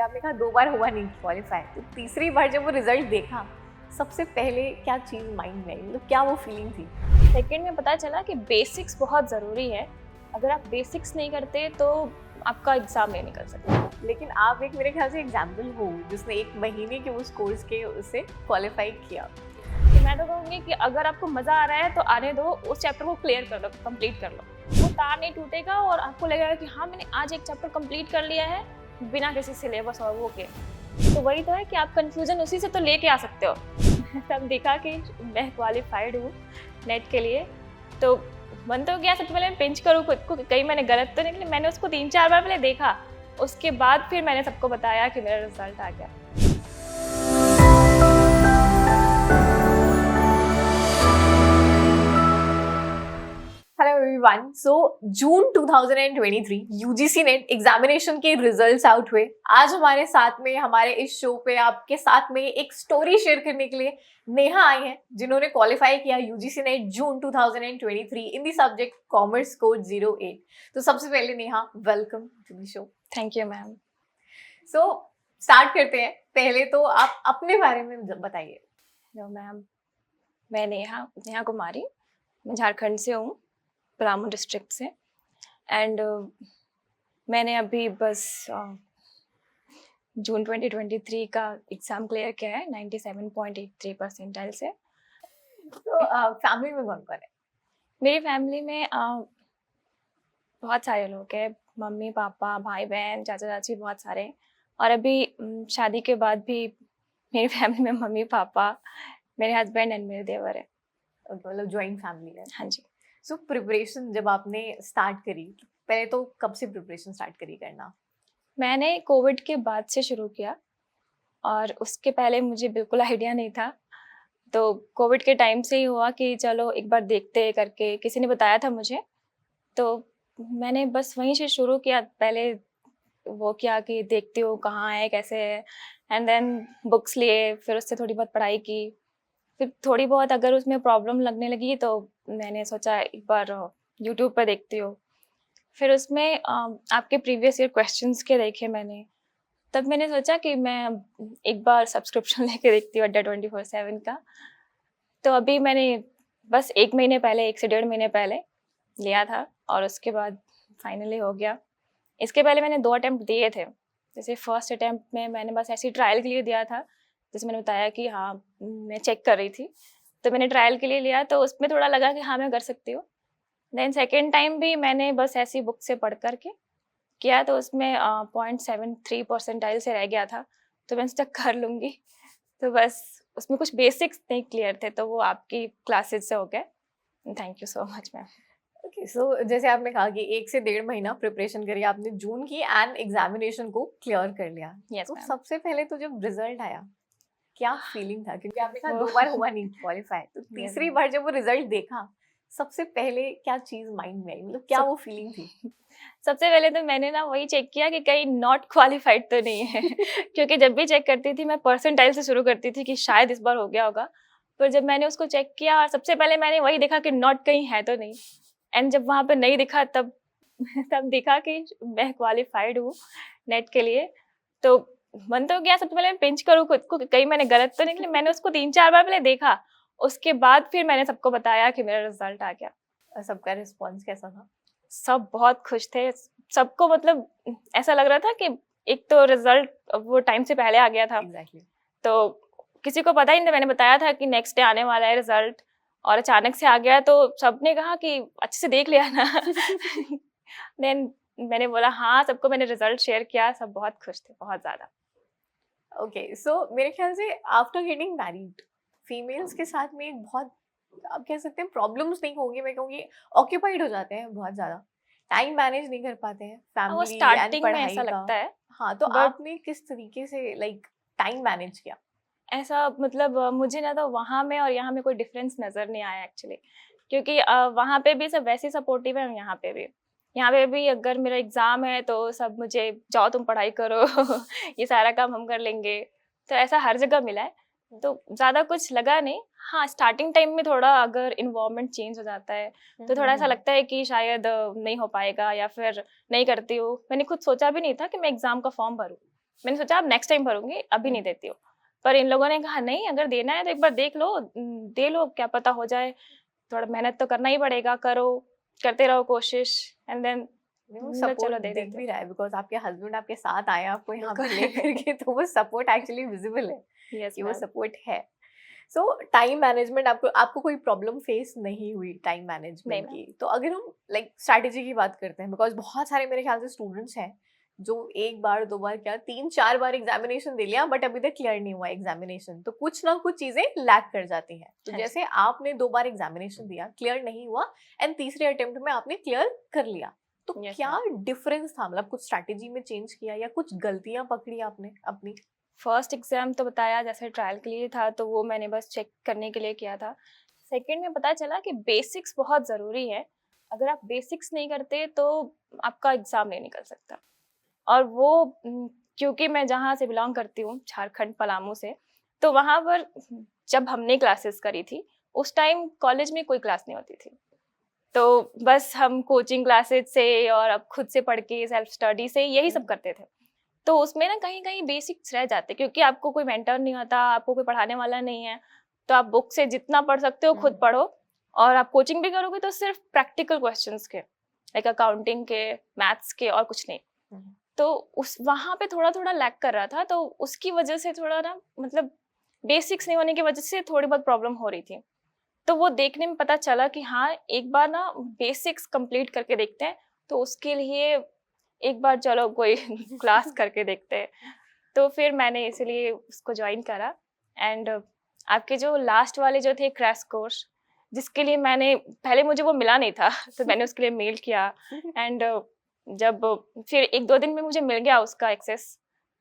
आपने कहा 2 बार हुआ नहीं क्वालिफाई, तो तीसरी बार जब वो रिजल्ट देखा, सबसे पहले क्या चीज़ माइंड में आई, मतलब क्या वो फीलिंग थी? सेकेंड में पता चला कि बेसिक्स बहुत ज़रूरी है। अगर आप बेसिक्स नहीं करते तो आपका एग्ज़ाम नहीं निकल सकता। लेकिन आप एक मेरे ख्याल से एग्जाम्पल हो जिसने 1 महीने के उस कोर्स के उसे क्वालिफाई किया। तो मैं तो कहूँगी कि अगर आपको मज़ा आ रहा है तो आने दो, उस चैप्टर को क्लियर कर लो, कंप्लीट कर लो। वो तार नहीं टूटेगा और आपको लगेगा कि हाँ, मैंने आज एक चैप्टर कंप्लीट कर लिया है बिना किसी सिलेबस और वो के। तो वही तो है कि आप कंफ्यूजन उसी से तो लेके आ सकते हो। तब देखा कि मैं क्वालिफाइड हूँ नेट के लिए, तो मन तो गया सबसे पहले मैं पिंच करूँ खुद को कि कहीं मैंने गलत तो नहीं, लेकिन मैंने उसको 3-4 बार पहले देखा, उसके बाद फिर मैंने सबको बताया कि मेरा रिजल्ट आ गया। हेलो एवरीवन, सो जून 2023 यूजीसी नेट एग्जामिनेशन के रिजल्ट्स आउट हुए। आज हमारे साथ में, हमारे इस शो पे आपके साथ में एक स्टोरी शेयर करने के लिए नेहा आई हैं, जिन्होंने क्वालिफाई किया UGC NET June 2023 in the subject commerce code 08। तो सबसे पहले Neha, welcome to the show. Thank you ma'am. So start करते हैं। पहले तो आप अपने बारे में बताइए। मैम, मैं नेहा कुमारी, मैं झारखंड से हूँ, पलामू डिस्ट्रिक्ट से। एंड मैंने अभी बस जून 2023 का एग्ज़ाम क्लियर किया है 97.83 परसेंटाइल से। तो फैमिली में कौन कौन है? मेरी फैमिली में बहुत सारे लोग हैं, मम्मी पापा भाई बहन चाचा चाची बहुत सारे। और अभी शादी के बाद भी मेरी फैमिली में मम्मी पापा, मेरे हस्बैंड एंड मेरे देवर है। मतलब ज्वाइंट फैमिली है। हाँ जी। सो प्रिपरेशन जब आपने स्टार्ट करी, पहले तो कब से प्रिपरेशन स्टार्ट करी करना? मैंने कोविड के बाद से शुरू किया और उसके पहले मुझे बिल्कुल आइडिया नहीं था। तो कोविड के टाइम से ही हुआ कि चलो एक बार देखते हैं करके, किसी ने बताया था मुझे, तो मैंने बस वहीं से शुरू किया। पहले वो किया कि देखती हूँ कहाँ है कैसे है, एंड देन बुक्स लिए, फिर उससे थोड़ी बहुत पढ़ाई की। फिर थोड़ी बहुत अगर उसमें प्रॉब्लम लगने लगी तो मैंने सोचा एक बार यूट्यूब पर देखती हूँ। फिर उसमें आपके प्रीवियस ईयर क्वेश्चंस के देखे मैंने, तब मैंने सोचा कि मैं एक बार सब्सक्रिप्शन लेके देखती हूँ अड्डा 24/7 का। तो अभी मैंने बस 1 महीने पहले, 1 से 1.5 महीने पहले लिया था और उसके बाद फाइनली हो गया। इसके पहले मैंने 2 अटेम्प्ट दिए थे। जैसे फर्स्ट अटेम्प्ट में मैंने बस ऐसे ही ट्रायल के लिए दिया था, जैसे मैंने बताया कि हाँ, मैं चेक कर रही थी, तो मैंने ट्रायल के लिए लिया, तो उसमें थोड़ा लगा कि हाँ, मैं कर सकती हूँ। देन सेकंड टाइम भी मैंने बस ऐसी बुक से पढ़ कर के किया, तो उसमें 0.73 परसेंटाइल से रह गया था, तो मैं सोचा कर लूँगी। तो बस उसमें कुछ बेसिक्स नहीं क्लियर थे, तो वो आपकी क्लासेस से हो गए। Thank you so much ma'am. Okay, so जैसे आपने कहा कि 1 से 1.5 महीना प्रिपरेशन करी आपने, जून की एंड एग्जामिनेशन को क्लियर कर लिया। यस तो मैम। सबसे पहले तो जब रिजल्ट आया, क्या फीलिंग था? क्योंकि आपने कहा वो 2 बार हुआ नहीं क्वालिफाई, तो यस तीसरी मैम। बार जब वो रिजल्ट देखा, सबसे पहले क्या चीज़ माइंड में आई, मतलब क्या सब वो फीलिंग थी? सबसे पहले तो मैंने ना वही चेक किया कि कहीं नॉट क्वालिफाइड तो नहीं है। क्योंकि जब भी चेक करती थी मैं परसेंटाइल से शुरू करती थी कि शायद इस बार हो गया होगा। पर जब मैंने उसको चेक किया और सबसे पहले मैंने वही देखा कि नॉट कहीं है तो नहीं। एंड जब वहाँ पे नहीं दिखा तब तब दिखा कि मैं क्वालिफाइड हूँ नेट के लिए। तो मन तो गया सबसे पहले मैं पिंच करूँ खुद को कि कहीं मैंने गलत तो नहीं, लेकिन मैंने उसको 3-4 बार पहले देखा। उसके बाद फिर मैंने सबको बताया कि मेरा रिजल्ट आ गया। और सबका रिस्पॉन्स कैसा था? सब बहुत खुश थे। सबको मतलब ऐसा लग रहा था कि एक तो रिजल्ट वो टाइम से पहले आ गया था, एग्जैक्टली। तो किसी को पता ही नहीं था। मैंने बताया था कि नेक्स्ट डे आने वाला है रिजल्ट, और अचानक से आ गया, तो सबने कहा कि अच्छे से देख लिया ना। देन मैंने बोला हाँ, सबको मैंने रिजल्ट शेयर किया, सब बहुत खुश थे, बहुत ज़्यादा। ओके, सो मेरे ख्याल से आफ्टर गेटिंग मैरिड, फीमेल्स के साथ में एक बहुत, आप कह सकते हैं प्रॉब्लम्स नहीं होंगी, मैं कहूँगी ऑक्यूपाइड हो जाते हैं बहुत ज़्यादा, टाइम मैनेज नहीं कर पाते हैं वो फैमिली एंड स्टार्टिंग में पढ़ाई ऐसा का। लगता है, हाँ, तो बट आपने किस तरीके से लाइक टाइम मैनेज किया? ऐसा मतलब मुझे ना तो वहाँ में और यहाँ में कोई डिफरेंस नज़र नहीं आया एक्चुअली। क्योंकि वहाँ पे भी सब वैसे सपोर्टिव है, यहाँ पे भी। यहाँ पे भी अगर मेरा एग्ज़ाम है तो सब मुझे जाओ तुम पढ़ाई करो, ये सारा काम हम कर लेंगे। तो ऐसा हर जगह मिला है, तो ज़्यादा कुछ लगा नहीं। हाँ, स्टार्टिंग टाइम में थोड़ा अगर एनवायरनमेंट चेंज हो जाता है, तो थोड़ा ऐसा लगता है कि शायद नहीं हो पाएगा या फिर नहीं करती हूँ। मैंने खुद सोचा भी नहीं था कि मैं एग्ज़ाम का फॉर्म भरूँ। मैंने सोचा अब नेक्स्ट टाइम भरूंगी, अभी नहीं देती हूँ। पर इन लोगों ने कहा नहीं, अगर देना है तो एक बार देख लो, दे लो, क्या पता हो जाए, थोड़ा मेहनत तो करना ही पड़ेगा, करो, करते रहो कोशिश। एंड देन वो चलो सपोर्ट दे दिख देते। भी रहा है बिकॉज आपके हस्बैंड आपके साथ आए आपको यहाँ पे बिल्कुल। लेकर के, तो वो सपोर्ट एक्चुअली विजिबल है यस कि वो मैम। सपोर्ट है। सो टाइम मैनेजमेंट, आपको आपको कोई प्रॉब्लम फेस नहीं हुई टाइम नहीं मैनेजमेंट मैम। की? तो अगर हम लाइक स्ट्रैटेजी की बात करते हैं, बिकॉज बहुत सारे मेरे ख्याल से स्टूडेंट्स हैं जो एक बार दो बार क्या 3-4 बार एग्जामिनेशन दे लिया बट अभी तक क्लियर नहीं हुआ एग्जामिनेशन, तो कुछ ना कुछ चीजें लैक कर जाती हैं। तो हाँ जी। जैसे आपने 2 बार एग्जामिनेशन दिया, क्लियर नहीं हुआ, एंड तीसरे अटेम्प्ट में आपने क्लियर कर लिया, तो यस क्या मैम। डिफरेंस था? मतलब कुछ स्ट्रैटेजी में चेंज किया या कुछ गलतियां पकड़ी आपने अपनी? फर्स्ट एग्जाम तो बताया जैसे ट्रायल के लिए था, तो वो मैंने बस चेक करने के लिए किया था। सेकंड में पता चला कि बेसिक्स बहुत ज़रूरी है। अगर आप बेसिक्स नहीं करते तो आपका एग्ज़ाम नहीं निकल सकता। और वो क्योंकि मैं जहाँ से बिलॉन्ग करती हूँ, झारखंड पलामू से, तो वहाँ पर जब हमने क्लासेस करी थी, उस टाइम कॉलेज में कोई क्लास नहीं होती थी। तो बस हम कोचिंग क्लासेस से और अब खुद से पढ़ के सेल्फ स्टडी से यही सब करते थे। तो उसमें ना कहीं-कहीं बेसिक्स रह जाते, क्योंकि आपको कोई मेंटर नहीं होता, आपको कोई पढ़ाने वाला नहीं है। तो आप बुक से जितना पढ़ सकते हो खुद पढ़ो, और आप कोचिंग भी करोगे तो सिर्फ प्रैक्टिकल क्वेश्चंस के, लाइक अकाउंटिंग के, मैथ्स के, और कुछ नहीं। तो उस वहाँ पे थोड़ा-थोड़ा लैग कर रहा था, तो उसकी वजह से थोड़ा ना, मतलब बेसिक्स नहीं होने की वजह से थोड़ी बहुत प्रॉब्लम हो रही थी। तो वो देखने में पता चला कि हाँ, एक बार ना बेसिक्स कंप्लीट करके देखते हैं, तो उसके लिए एक बार चलो कोई क्लास करके देखते हैं। तो फिर मैंने इसीलिए उसको जॉइन करा। एंड आपके जो लास्ट वाले जो थे क्रैश कोर्स, जिसके लिए मैंने पहले मुझे वो मिला नहीं था तो मैंने उसके लिए मेल किया। एंड जब फिर 1-2 दिन में मुझे मिल गया उसका एक्सेस,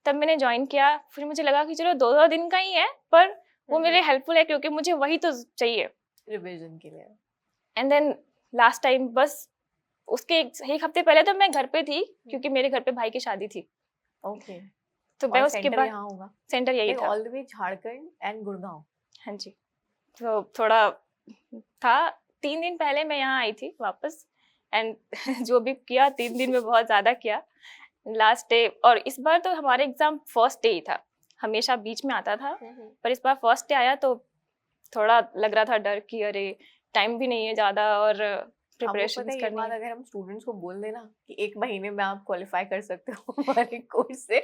तब मैंने जॉइन किया। फिर मुझे लगा कि चलो 2-2 दिन का ही है, पर वो मेरे हेल्पफुल है क्योंकि मुझे वही तो चाहिए। रिवीजन के लिए। एंड देन लास्ट टाइम बस उसके एक हफ्ते पहले तो मैं घर पे थी, क्योंकि मेरे घर पे भाई की शादी थी। ओके। तो मैं और उसके सेंटर बाद यहाँ होगा? सेंटर यही लाइक था। All the way Jharkhand and Gurgaon? हाँ जी। तो थोड़ा था, 3 दिन पहले मैं यहाँ आई थी वापस। एंड जो भी किया 3 दिन में बहुत ज़्यादा किया। लास्ट डे, और इस बार तो हमारे एग्ज़ाम फर्स्ट डे ही था, हमेशा बीच में आता था, पर इस बार फर्स्ट डे आया तो थोड़ा लग रहा था डर कि अरे टाइम भी नहीं है ज़्यादा और आपको पता प्रिपरेशंस है ये करनी बात है। अगर हम स्टूडेंट्स को बोल देना कि 1 महीने में आप क्वालिफाई कर सकते हो हमारे कोर्स से,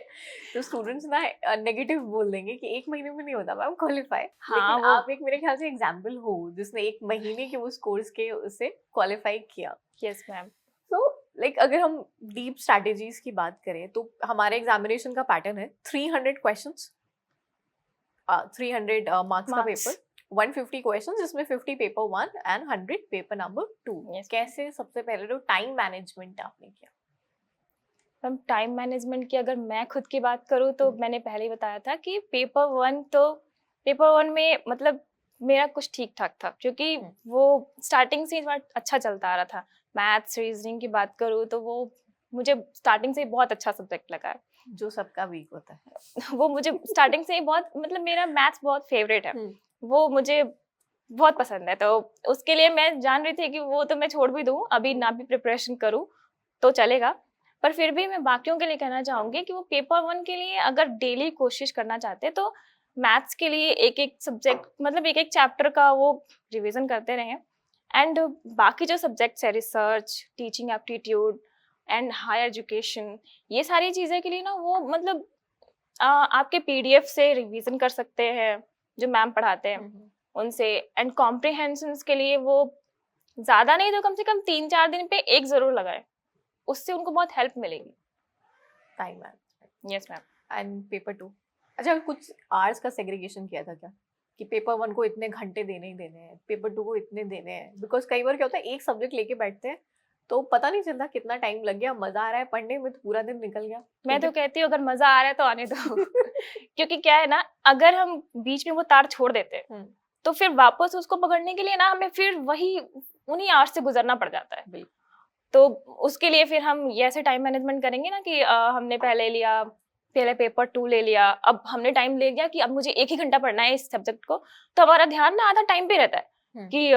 तो स्टूडेंट्स ना नेगेटिव बोल देंगे कि 1 महीने में नहीं होता मैम क्वालिफाई। हाँ, लेकिन वो आप एक मेरे ख्याल से एग्जाम्पल हो जिसने 1 महीने के उस कोर्स के उससे क्वालिफाई किया। Yes ma'am. तो लाइक अगर हम डीप स्ट्रैटेजीज की बात करें तो हमारे एग्जामिनेशन का पैटर्न है 300 क्वेश्चंस, 300 मार्क्स का मार्क्स। पेपर, 150 क्वेश्चंस जिसमें 50 paper 1 and 100 paper number 2। Yes, कैसे सबसे पहले तो टाइम मैनेजमेंट आपने किया? मैम टाइम मैनेजमेंट की अगर मैं खुद की बात करूँ तो मैंने पहले ही बताया था कि पेपर 1 में मतलब मेरा कुछ ठीक-ठाक था, क्योंकि वो स्टार्टिंग से ही थोड़ा अच्छा चलता आ रहा था। मैथ्स, रीजनिंग की बात करूँ तो वो मुझे स्टार्टिंग से ही बहुत अच्छा सब्जेक्ट लगा है। जो सबका वीक होता है। वो मुझे स्टार्टिंग से ही बहुत, मतलब मेरा मैथ्स बहुत फेवरेट है। हम्म, वो मुझे बहुत पसंद है, तो उसके लिए मैं जान रही थी कि वो तो मैं छोड़ भी दूँ, अभी ना भी प्रिपरेशन करूँ तो चलेगा। पर फिर भी मैं बाकियों के लिए कहना चाहूँगी कि वो पेपर 1 के लिए अगर डेली कोशिश करना चाहते हैं तो मैथ्स के लिए एक-एक सब्जेक्ट, मतलब एक-एक चैप्टर का वो रिवीजन करते रहें। एंड बाकी जो सब्जेक्ट्स है, research, teaching aptitude and higher education, ये सारी चीज़ें के लिए ना वो मतलब आपके पीडीएफ से रिवीजन कर सकते हैं, जो मैम पढ़ाते हैं उनसे। एंड कॉम्प्रिहेंशंस के लिए वो ज़्यादा नहीं तो कम से कम 3-4 दिन पे एक ज़रूर लगाएं, उससे उनको बहुत हेल्प मिलेगी। Time management. Yes ma'am. And paper 2, अच्छा कुछ आवर्स का सेग्रीगेशन किया था क्या कि पेपर 1 को इतने घंटे देने ही देने हैं, पेपर 2 को इतने देने हैं? बिकॉज कई बार क्या होता है एक सब्जेक्ट लेके बैठते हैं तो पता नहीं चलता कितना टाइम लग गया, मजा आ रहा है पढ़ने में तो पूरा दिन निकल गया। मैं तो कहती हूँ अगर मज़ा आ रहा है तो आने दो क्योंकि क्या है ना, अगर हम बीच में वो तार छोड़ देते हैं तो फिर वापस उसको पकड़ने के लिए ना हमें फिर वही उन्हीं आवर्स से गुजरना पड़ जाता है। बिल्कुल। तो उसके लिए फिर हम ये ऐसे टाइम मैनेजमेंट करेंगे ना कि हमने पहले पेपर 2 ले लिया, अब हमने टाइम ले लिया कि अब मुझे 1 ही घंटा पढ़ना है इस सब्जेक्ट को, तो हमारा ध्यान ना आधा टाइम पे रहता है। कि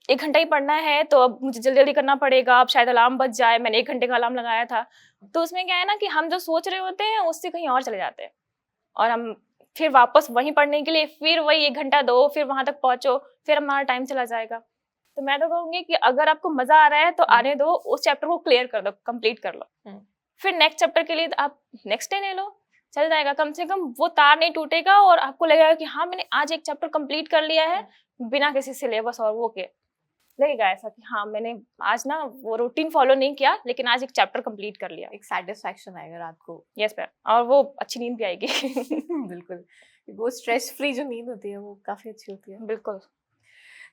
1 घंटा ही पढ़ना है तो अब मुझे जल्दी जल्दी करना पड़ेगा, अब शायद अलार्म बज जाए, मैंने 1 घंटे का अलार्म लगाया था। तो उसमें क्या है ना कि हम जो सोच रहे होते हैं उससे कहीं और चले जाते हैं और हम फिर वापस वहीं पढ़ने के लिए फिर वही 1 घंटा दो, फिर वहां तक पहुंचो, फिर हमारा टाइम चला जाएगा। तो मैं तो कहूंगी कि अगर आपको मजा आ रहा है तो आने दो, उस चैप्टर को क्लियर कर दो, कंप्लीट कर लो, फिर नेक्स्ट चैप्टर के लिए आप नेक्स्ट डे ले लो, चल जाएगा। कम से कम वो तार नहीं टूटेगा और आपको लगेगा कि हाँ मैंने आज एक चैप्टर कंप्लीट कर लिया है बिना किसी सिलेबस और वो के। लगेगा ऐसा कि हाँ मैंने आज ना वो रूटीन फॉलो नहीं किया लेकिन आज एक चैप्टर कंप्लीट कर लिया। एक सेटिस्फैक्शन आएगा रात को। यस मैम, और वो अच्छी नींद भी आएगी। बिल्कुल, वो स्ट्रेस फ्री जो नींद होती है वो काफी अच्छी होती है। बिल्कुल।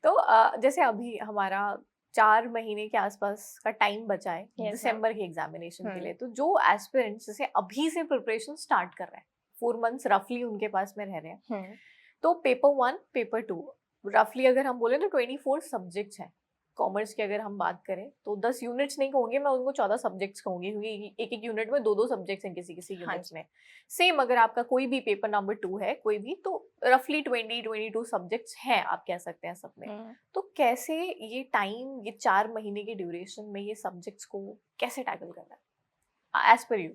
तो जैसे अभी हमारा 4 महीने के आसपास का टाइम बचा है दिसंबर के एग्जामिनेशन के लिए, तो जो एस्पिरेंट्स जैसे अभी से प्रिपरेशन स्टार्ट कर रहे हैं, 4 मंथ्स रफली उनके पास में रह रहे हैं, तो पेपर 1 पेपर 2 रफली अगर हम बोले तो 24 सब्जेक्ट्स हैं। कॉमर्स की अगर हम बात करें तो 10 यूनिट्स नहीं कहूँगी मैं, उनको 14 सब्जेक्ट्स कहूँगी, क्योंकि एक एक यूनिट में 2-2 सब्जेक्ट्स हैं किसी किसी यूनिट्स में। सेम अगर आपका कोई भी पेपर नंबर 2 है कोई भी, तो रफली 20-22 सब्जेक्ट्स हैं आप कह सकते हैं सब में। तो कैसे ये टाइम, ये 4 महीने की ड्यूरेशन में ये सब्जेक्ट्स को कैसे टैकल करना है एज पर यू?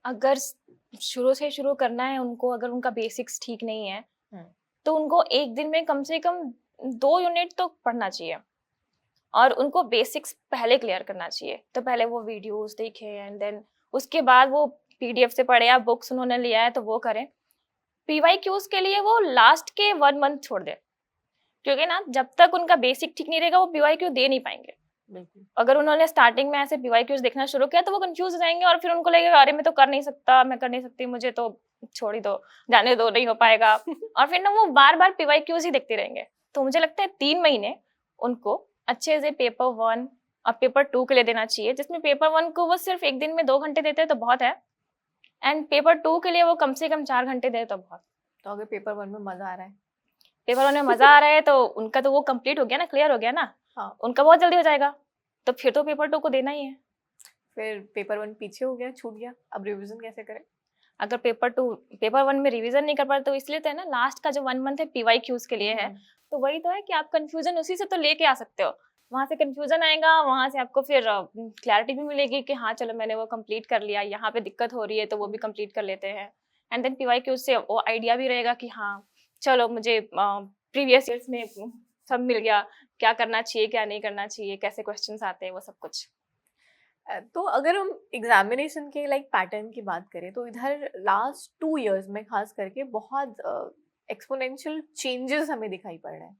अगर शुरू से शुरू करना है उनको, अगर उनका बेसिक्स ठीक नहीं है तो उनको एक दिन में कम से कम 2 यूनिट तो पढ़ना चाहिए और उनको बेसिक्स पहले क्लियर करना चाहिए। तो पहले वो वीडियोस देखें एंड देन उसके बाद वो पीडीएफ से पढ़े या बुक्स उन्होंने लिया है तो वो करें। पीवाईक्यूज के लिए वो लास्ट के 1 मंथ छोड़ दे, क्योंकि ना जब तक उनका बेसिक ठीक नहीं रहेगा वो पीवाईक्यू दे नहीं पाएंगे। अगर उन्होंने स्टार्टिंग में ऐसे पीवाईक्यूज देखना शुरू किया तो वो कंफ्यूज हो जाएंगे और फिर उनको लगेगा अरे मैं तो कर नहीं सकता, मैं कर नहीं सकती, मुझे तो छोड़ ही दो, जाने दो, नहीं हो पाएगा। और फिर ना वो बार बार पीवाईक्यूज ही देखते रहेंगे। तो मुझे लगता है 3 महीने उनको अच्छे से पेपर 1 और पेपर 2 के लिए देना चाहिए, जिसमें पेपर 1 को वो सिर्फ एक दिन में 2 घंटे देते हैं तो बहुत है, एंड पेपर 2 के लिए वो कम से कम 4 घंटे दे तो बहुत। तो अगर पेपर 1 में मजा आ रहा है, पेपर 1 में मजा आ रहा है तो उनका तो वो कंप्लीट हो गया ना, क्लियर हो गया ना। हाँ। उनका बहुत जल्दी हो जाएगा, तो फिर तो पेपर 2 को देना ही है। फिर पेपर 1 पीछे हो गया, छूट गया, अब रिवीजन कैसे करें? अगर पेपर 1 में रिवीजन नहीं कर पाते तो इसलिए तो है ना, लास्ट का जो 1 मंथ है पीवाईक्यूज के लिए है। तो वही तो है कि आप कंफ्यूजन उसी से तो लेके आ सकते हो, वहां से कंफ्यूजन आएगा, वहां से आपको फिर क्लैरिटी भी मिलेगी कि हाँ चलो मैंने वो कंप्लीट कर लिया, यहाँ पे दिक्कत हो रही है तो वो भी कंप्लीट कर लेते हैं। एंड देन पीवाईक्यूज से वो आइडिया भी रहेगा कि हाँ चलो मुझे प्रीवियस ईयर्स में सब मिल गया, क्या करना चाहिए क्या नहीं करना चाहिए, कैसे क्वेश्चंस आते हैं, वो सब कुछ। तो अगर हम एग्जामिनेशन के पैटर्न की बात करें तो इधर लास्ट 2 इयर्स में खास करके बहुत एक्सपोनेंशियल चेंजेस हमें दिखाई पड़ रहे हैं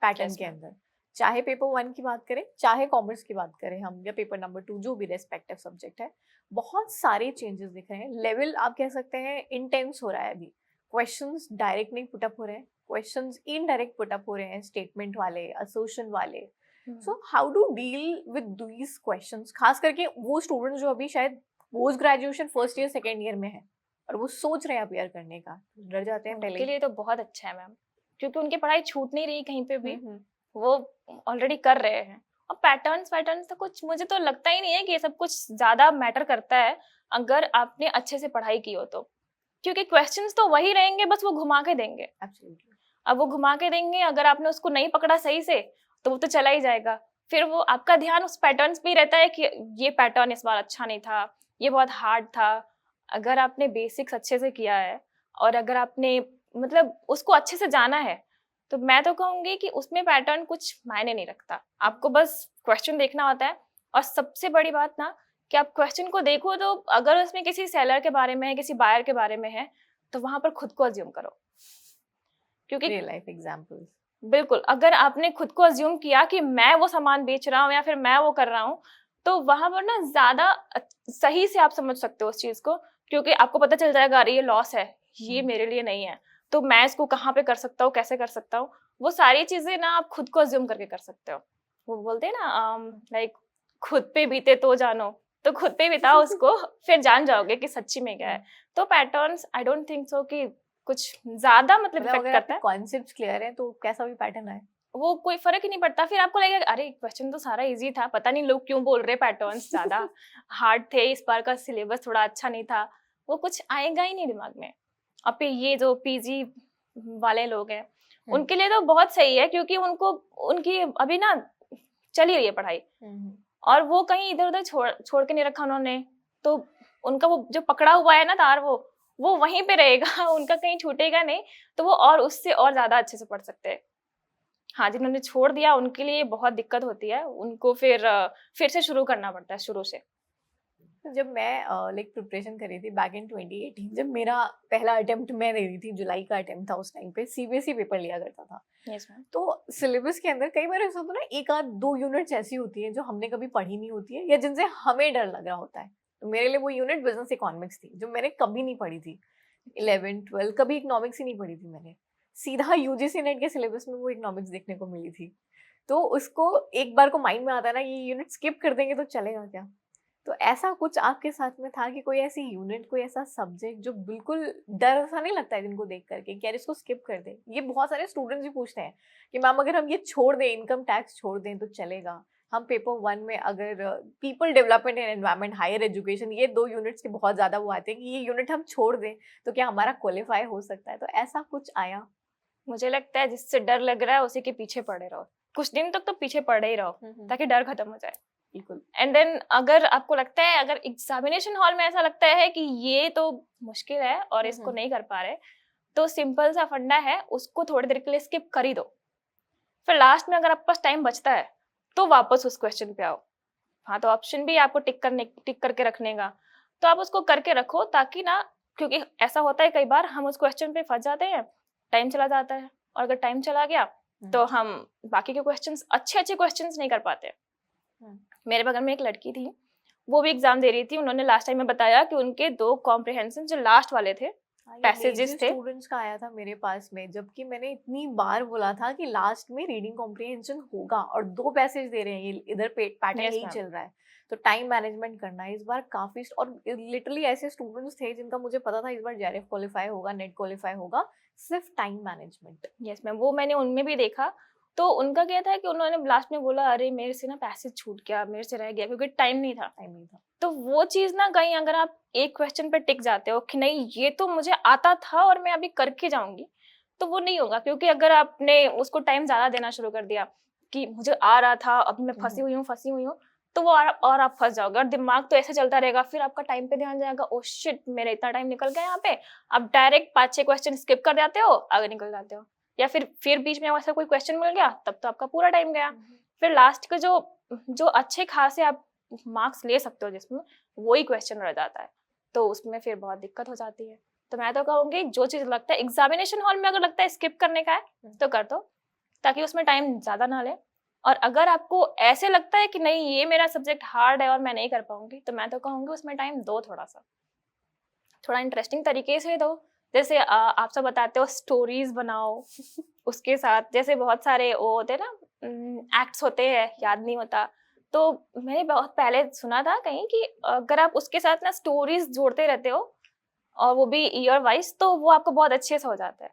पैटर्न के अंदर, चाहे पेपर 1 की बात करें चाहे कॉमर्स की बात करें हम, या पेपर नंबर 2 जो भी रेस्पेक्टिव सब्जेक्ट है, बहुत सारे चेंजेस दिख रहे हैं। लेवल आप कह सकते हैं इंटेंस हो रहा है अभी, क्वेश्चंस डायरेक्ट नहीं पुटअप हो रहे हैं, क्वेश्चंस इनडायरेक्ट पुटअप हो रहे हैं, स्टेटमेंट वाले, असोशन वाले। So how do deal with these questions, खास करके वो स्टूडेंट्स जो अभी शायद post graduation first year second year में है और वो सोच रहे हैं अपियर करने का, डर जाते हैं पहले? उनके लिए तो बहुत अच्छा है मैम, क्योंकि उनकी पढ़ाई छूट नहीं रही कहीं पे भी, वो ऑलरेडी कर रहे हैं। और पैटर्न्स तो कुछ मुझे तो लगता ही नहीं है कि ये सब कुछ ज्यादा मैटर करता है अगर आपने अच्छे से पढ़ाई की हो तो, क्योंकि क्वेश्चंस तो वही रहेंगे, बस वो घुमा के देंगे। अब वो घुमा के देंगे, अगर आपने उसको नहीं पकड़ा सही से तो वो तो चला ही जाएगा, फिर वो आपका ध्यान उस पैटर्न्स पे ही रहता है कि ये पैटर्न इस बार अच्छा नहीं था, ये बहुत हार्ड था। अगर आपने बेसिक्स अच्छे से किया है और अगर आपने मतलब उसको अच्छे से जाना है तो मैं तो कहूंगी कि उसमें पैटर्न कुछ मायने नहीं रखता, आपको बस क्वेश्चन देखना होता है। और सबसे बड़ी बात ना कि आप क्वेश्चन को देखो तो अगर उसमें किसी सेलर के बारे में है, किसी बायर के बारे में है, तो वहां पर खुद को अज्यूम करो, क्योंकि रियल लाइफ एग्जांपल्स। बिल्कुल, अगर आपने खुद को अज्यूम किया कि मैं वो सामान बेच रहा हूँ या फिर मैं वो कर रहा हूँ, तो वहां पर ना ज्यादा सही से आप समझ सकते हो उस चीज को, क्योंकि आपको पता चल जाएगा अरे ये लॉस है, ये मेरे लिए नहीं है, तो मैं इसको कहाँ पे कर सकता हूँ, कैसे कर सकता हूँ। वो सारी चीजें ना आप खुद को अज्यूम करके कर सकते हो। वो बोलते हैं ना लाइक खुद पे बीते तो जानो, तो खुद पे बिताओ उसको, फिर जान जाओगे कि सच्ची में क्या है। तो patterns I don't think so कि कुछ ज्यादा मतलब इफेक्ट करता है। कॉन्सेप्ट्स क्लियर है तो कैसा भी पैटर्न आए वो कोई फर्क ही नहीं पड़ता, फिर आपको लगेगा अरे क्वेश्चन तो सारा इजी था, पता नहीं लोग क्यों बोल रहे पैटर्न्स ज्यादा हार्ड थे, इस बार का सिलेबस थोड़ा अच्छा नहीं था, वो कुछ आएगा ही नहीं दिमाग में। अब ये जो पीजी वाले लोग हैं हम्म। उनके लिए तो बहुत सही है, क्योंकि उनको उनकी अभी ना चल ही रही है पढ़ाई, और वो कहीं इधर उधर छोड़ छोड़ के नहीं रखा उन्होंने। तो उनका वो जो पकड़ा हुआ है ना तार, वो वहीं पे रहेगा उनका कहीं छूटेगा नहीं। तो वो और उससे और ज्यादा अच्छे से पढ़ सकते हैं। हाँ, जिन्होंने छोड़ दिया उनके लिए बहुत दिक्कत होती है, उनको फिर से शुरू करना पड़ता है शुरू से। जब मैं लाइक प्रिपरेशन कर रही थी बैक इन 2018, जब मेरा पहला अटेम्प्ट मैं दे रही थी, जुलाई का अटेम्प्ट था उस टाइम पे, सीबीएसई पेपर लिया करता था। Yes ma'am. तो सिलेबस के अंदर कई बार ऐसा होता है ना, एक आध दो यूनिट्स ऐसी होती हैं जो हमने कभी पढ़ी नहीं होती है या जिनसे हमें डर लग रहा होता है। तो मेरे लिए वो यूनिट बिजनेस इकोनॉमिक्स थी जो मैंने कभी नहीं पढ़ी थी। 11 12 कभी इकोनॉमिक्स ही नहीं पढ़ी थी मैंने। सीधा यूजीसी नेट के सिलेबस में वो इकोनॉमिक्स देखने को मिली थी। तो उसको एक बार को माइंड में आता है ना, ये यूनिट स्किप कर देंगे तो चलेगा क्या। तो ऐसा कुछ आपके साथ में था कि कोई ऐसी यूनिट, कोई ऐसा सब्जेक्ट जो बिल्कुल डर सा नहीं लगता है जिनको देख करके कि यार इसको स्किप कर दे। ये बहुत सारे स्टूडेंट्स भी पूछते हैं कि मैम अगर हम ये छोड़ दें, इनकम टैक्स छोड़ दें तो चलेगा। हम पेपर 1 में अगर people development and environment, higher education, ये 2 यूनिट्स के बहुत ज़्यादा वो आते हैं कि ये यूनिट हम छोड़ दें तो क्या हमारा क्वालिफाई हो सकता है। तो ऐसा कुछ आया? मुझे लगता है जिससे डर लग रहा है उसी के पीछे पड़े रहो, कुछ दिन तक तो पीछे पड़े ही रहो ताकि डर खत्म हो जाए। बिल्कुल। एंड देन अगर आपको लगता है, अगर एग्जामिनेशन हॉल में ऐसा लगता है कि ये तो मुश्किल है और इसको नहीं कर पा रहे, तो सिंपल सा फंडा है, उसको थोड़ी देर के लिए स्किप कर ही दो। फिर लास्ट में अगर आपके पास टाइम बचता है तो वापस उस क्वेश्चन पे आओ। हाँ, तो ऑप्शन भी आपको टिक करके रखने का, तो आप उसको करके रखो, ताकि ना, क्योंकि ऐसा होता है कई बार हम उस क्वेश्चन पे फंस जाते हैं, टाइम चला जाता है, और अगर टाइम चला गया तो हम बाकी के क्वेश्चंस, अच्छे क्वेश्चंस नहीं कर पाते। मेरे बगल में एक लड़की थी, वो भी एग्जाम दे रही थी। उन्होंने लास्ट टाइम में बताया कि उनके 2 कॉम्प्रिहेंशन जो लास्ट वाले थे, पैसेजेस थे, स्टूडेंट्स का आया था मेरे पास में, जबकि मैंने इतनी बार बोला था कि लास्ट में रीडिंग कॉम्प्रिहेंशन होगा और 2 पैसेज दे रहे हैं, ये इधर पैटर्न Yes, यही ma'am. चल रहा है। तो टाइम मैनेजमेंट करना है इस बार काफी, और लिटरली ऐसे स्टूडेंट्स थे जिनका मुझे पता था इस बार जेआरएफ क्वालिफाई होगा, नेट क्वालिफाई होगा, सिर्फ टाइम मैनेजमेंट। यस मैम, वो मैंने उनमें भी देखा। तो उनका क्या था कि उन्होंने लास्ट में बोला, अरे मेरे से ना पैसेज छूट गया, मेरे से रह गया, क्योंकि टाइम नहीं था। तो वो चीज ना, कहीं अगर आप एक क्वेश्चन पे टिक जाते हो कि नहीं ये तो मुझे आता था और मैं अभी करके जाऊंगी, तो वो नहीं होगा। क्योंकि अगर आपने उसको टाइम ज्यादा देना शुरू कर दिया कि मुझे आ रहा था, अब मैं फंसी हुई हूँ, तो वो और आप फंस जाओगे, और दिमाग तो ऐसे चलता रहेगा, फिर आपका टाइम पे ध्यान जाएगा, ओ शिट मेरा इतना टाइम निकल गया यहाँ पे। आप डायरेक्ट 5-6 क्वेश्चन स्किप कर जाते हो, आगे निकल जाते हो, या फिर बीच में ऐसा कोई क्वेश्चन मिल गया, तब तो आपका पूरा टाइम गया। फिर लास्ट के जो अच्छे खासे आप मार्क्स ले सकते हो जिसमें, वही क्वेश्चन रह जाता है, तो उसमें फिर बहुत दिक्कत हो जाती है। तो मैं तो कहूँगी, जो चीज लगता है एग्जामिनेशन हॉल में अगर लगता है स्किप करने का है तो कर दो, ताकि उसमें टाइम ज्यादा ना ले। और अगर आपको ऐसे लगता है कि नहीं ये मेरा सब्जेक्ट हार्ड है और मैं नहीं कर पाऊंगी, तो मैं तो कहूँगी उसमें टाइम दो, थोड़ा इंटरेस्टिंग तरीके से दो। जैसे आप सब बताते हो स्टोरीज बनाओ उसके साथ, जैसे बहुत सारे वो होते हैं ना, एक्ट्स होते हैं, याद नहीं होता। तो मैंने बहुत पहले सुना था कहीं कि अगर आप उसके साथ ना स्टोरीज जोड़ते रहते हो, और वो भी ईयर वाइज, तो वो आपको बहुत अच्छे से हो जाता है।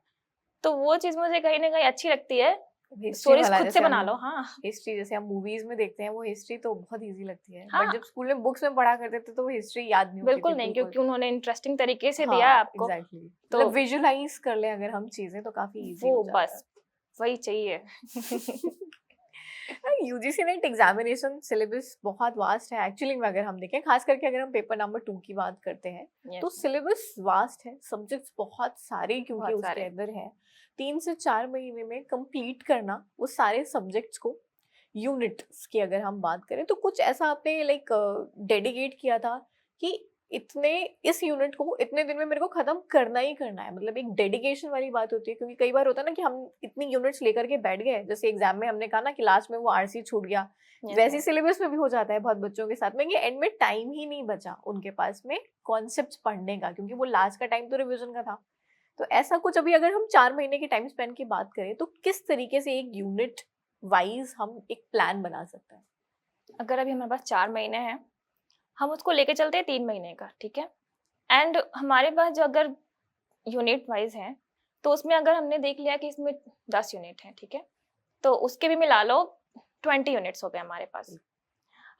तो वो चीज मुझे कहीं ना कहीं अच्छी लगती है, स्टोरीज खुद से बना लो। हाँ, हिस्ट्री जैसे हम मूवीज में देखते हैं, वो हिस्ट्री तो बहुत इजी लगती है, हाँ, बट जब स्कूल में बुक्स में पढ़ा करते थे तो वो हिस्ट्री याद नहीं होती बिल्कुल थी। नहीं, क्योंकि उन्होंने इंटरेस्टिंग तरीके से हाँ, दिया है आपको। एग्जैक्टली। तो मतलब विजुलाइज कर ले अगर हम चीजें तो काफी इजी वो हो जाता बस वही चाहिए। है। यूजीसी नेट एग्जामिनेशन सिलेबस बहुत वास्ट है एक्चुअली में, अगर हम देखें खास करके अगर हम पेपर नंबर 2 की बात करते हैं। Yes, तो सिलेबस वास्ट है, सब्जेक्ट्स बहुत सारे क्योंकि बहुत उसके सारे। अंदर है। 3 से 4 महीने में कंप्लीट करना वो सारे सब्जेक्ट्स को। यूनिट्स की अगर हम बात करें तो कुछ ऐसा आपने लाइक डेडिकेट किया था कि इतने इस यूनिट को इतने दिन में मेरे को खत्म करना ही करना है, मतलब एक डेडिकेशन वाली बात होती है। क्योंकि कई बार होता है ना कि हम इतनी यूनिट्स लेकर के बैठ गए, जैसे एग्जाम में हमने कहा ना कि लास्ट में वो आरसी छूट गया, वैसे सिलेबस में भी हो जाता है बहुत बच्चों के साथ में कि एंड में टाइम ही नहीं बचा उनके पास में कॉन्सेप्ट्स पढ़ने का, क्योंकि वो लास्ट का टाइम तो रिविजन का था। तो ऐसा कुछ अभी अगर हम 4 महीने के टाइम स्पेन की बात करें तो किस तरीके से एक यूनिट वाइज हम एक प्लान बना सकते हैं? अगर अभी हमारे पास 4 महीने हैं, हम उसको लेके चलते हैं 3 महीने का, ठीक है। एंड हमारे पास जो अगर यूनिट वाइज है, तो उसमें अगर हमने देख लिया कि इसमें 10 यूनिट है, ठीक है, तो उसके भी मिला लो 20 यूनिट्स हो गए हमारे पास।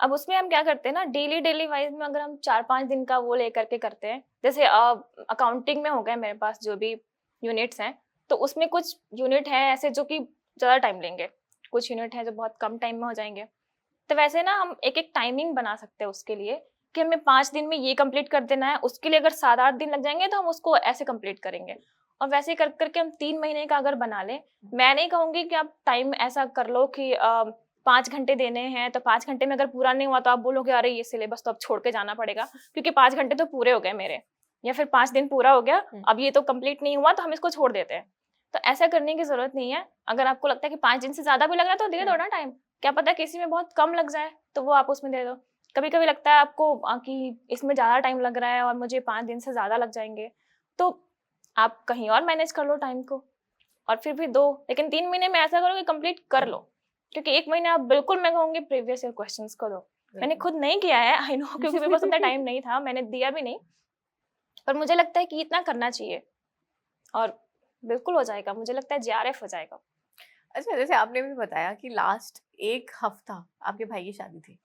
अब उसमें हम क्या करते हैं ना, डेली वाइज में अगर हम 4-5 दिन का वो लेकर के करते हैं, जैसे अकाउंटिंग में हो गए मेरे पास जो भी यूनिट्स हैं, तो उसमें कुछ यूनिट हैं ऐसे जो कि ज़्यादा टाइम लेंगे, कुछ यूनिट हैं जो बहुत कम टाइम में हो जाएंगे। तो वैसे ना हम एक एक टाइमिंग बना सकते हैं उसके लिए कि हमें 5 दिन में ये कंप्लीट कर देना है, उसके लिए अगर 7-8 दिन लग जाएंगे तो हम उसको ऐसे कंप्लीट करेंगे। और वैसे कर करके हम 3 महीने का अगर बना लें, मैं नहीं कहूँगी कि आप टाइम ऐसा कर लो कि 5 घंटे देने हैं तो 5 घंटे में अगर पूरा नहीं हुआ तो आप बोलोगे अरे ये सिलेबस तो अब छोड़ के जाना पड़ेगा, क्योंकि 5 घंटे तो पूरे हो गए मेरे, या फिर 5 दिन पूरा हो गया, अब ये तो कंप्लीट नहीं हुआ तो हम इसको छोड़ देते हैं। तो ऐसा करने की जरूरत नहीं है। अगर आपको लगता है कि 5 दिन से ज्यादा भी लग रहा है तो दे दो ना टाइम, क्या पता किसी में बहुत कम लग जाए तो वो आप उसमें दे दो। कभी कभी लगता है आपको कि इसमें ज्यादा टाइम लग रहा है और मुझे 5 दिन से ज्यादा लग जाएंगे, तो आप कहीं और मैनेज कर लो टाइम को और फिर भी दो, लेकिन 3 महीने में ऐसा करो कि कंप्लीट कर लो, क्योंकि 1 महीने आप बिल्कुल, मैं कहूँगी प्रीवियस ईयर क्वेश्चंस को दो। मैंने खुद नहीं किया है, आई नो, क्योंकि मेरे पास उतना टाइम नहीं था, मैंने दिया भी नहीं, पर मुझे लगता है कि इतना करना चाहिए और बिल्कुल हो जाएगा, मुझे लगता है जेआरएफ हो जाएगा। अच्छा, जैसे आपने भी बताया कि लास्ट 1 हफ्ता आपके भाई की शादी थी।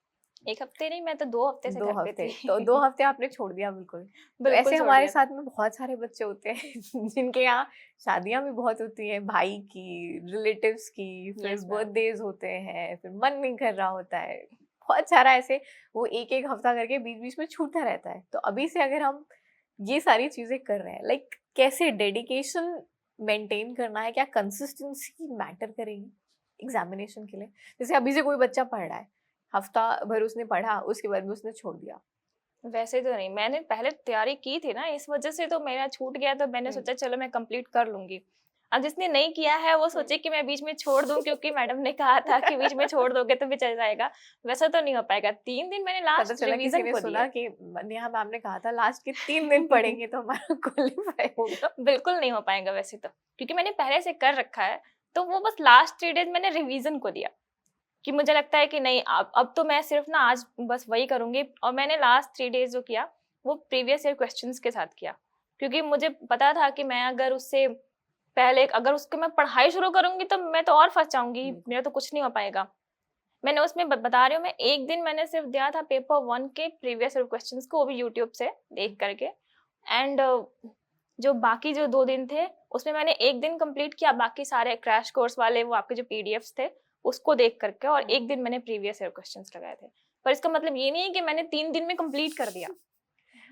1 हफ्ते नहीं, मैं तो 2 हफ्ते से 2 घर पे हफ्ते, थी। तो 2 हफ्ते आपने छोड़ दिया बिल्कुल। तो बिल्कुल ऐसे छोड़ हमारे दिया था। साथ में बहुत सारे बच्चे होते हैं जिनके यहाँ शादियाँ भी बहुत होती हैं, भाई की, रिलेटिव्स की, फिर Yes, ma'am. बर्थडेज होते हैं, फिर मन नहीं कर रहा होता है। बहुत सारा ऐसे वो 1-1 हफ्ता करके बीच-बीच में छूटता रहता है। तो अभी से अगर हम ये सारी चीज़ें कर रहे हैं, लाइक कैसे डेडिकेशन मेंटेन करना है, क्या कंसिस्टेंसी मैटर करेगी एग्जामिनेशन के लिए? जैसे अभी से कोई बच्चा पढ़ रहा है, हफ्ता भर उसने पढ़ा, उसके बाद में उसने छोड़ दिया। वैसे तो नहीं, मैंने पहले तैयारी की थी ना, इस वजह से तो मेरा छूट गया, तो मैंने सोचा चलो मैं कंप्लीट कर लूंगी। अब जिसने नहीं किया है वो सोचे कि मैं बीच में छोड़ दूं, क्योंकि मैडम ने कहा था कि बीच में छोड़ दोगे तो भी चल जाएगा। वैसा तो नहीं हो पाएगा। 3 दिन मैंने पता लास्ट चला किसी रिवीजन ने को सुना दिए। कि नेहा मैम ने कहा था लास्ट के 3 दिन पढ़ेंगे तो हमारा क्वालिफाई होगा। बिल्कुल नहीं हो पाएगा वैसे तो, क्योंकि मैंने पहले से कर रखा है। तो वो बस लास्ट 3 डेज मैंने रिवीजन को दिया कि मुझे लगता है कि नहीं, अब तो मैं सिर्फ ना आज बस वही करूंगी। और मैंने लास्ट 3 डेज जो किया वो प्रीवियस ईयर क्वेश्चंस के साथ किया, क्योंकि मुझे पता था कि मैं अगर उससे पहले अगर उसको मैं पढ़ाई शुरू करूंगी तो मैं तो और फंस जाऊंगी, मेरा तो कुछ नहीं हो पाएगा। मैंने उसमें बता रही हूँ, मैं एक दिन मैंने सिर्फ दिया था पेपर 1 के प्रीवियस ईयर क्वेश्चंस को, वो भी यूट्यूब से देख करके। एंड जो बाकी जो 2 दिन थे उसमें मैंने एक दिन कंप्लीट किया, बाकी सारे क्रैश कोर्स वाले वो आपके जो पीडीएफ्स थे उसको देख करके, और एक दिन मैंने प्रीवियस ईयर क्वेश्चंस लगाए थे। पर इसका मतलब ये नहीं है कि मैंने 3 दिन में कंप्लीट कर दिया।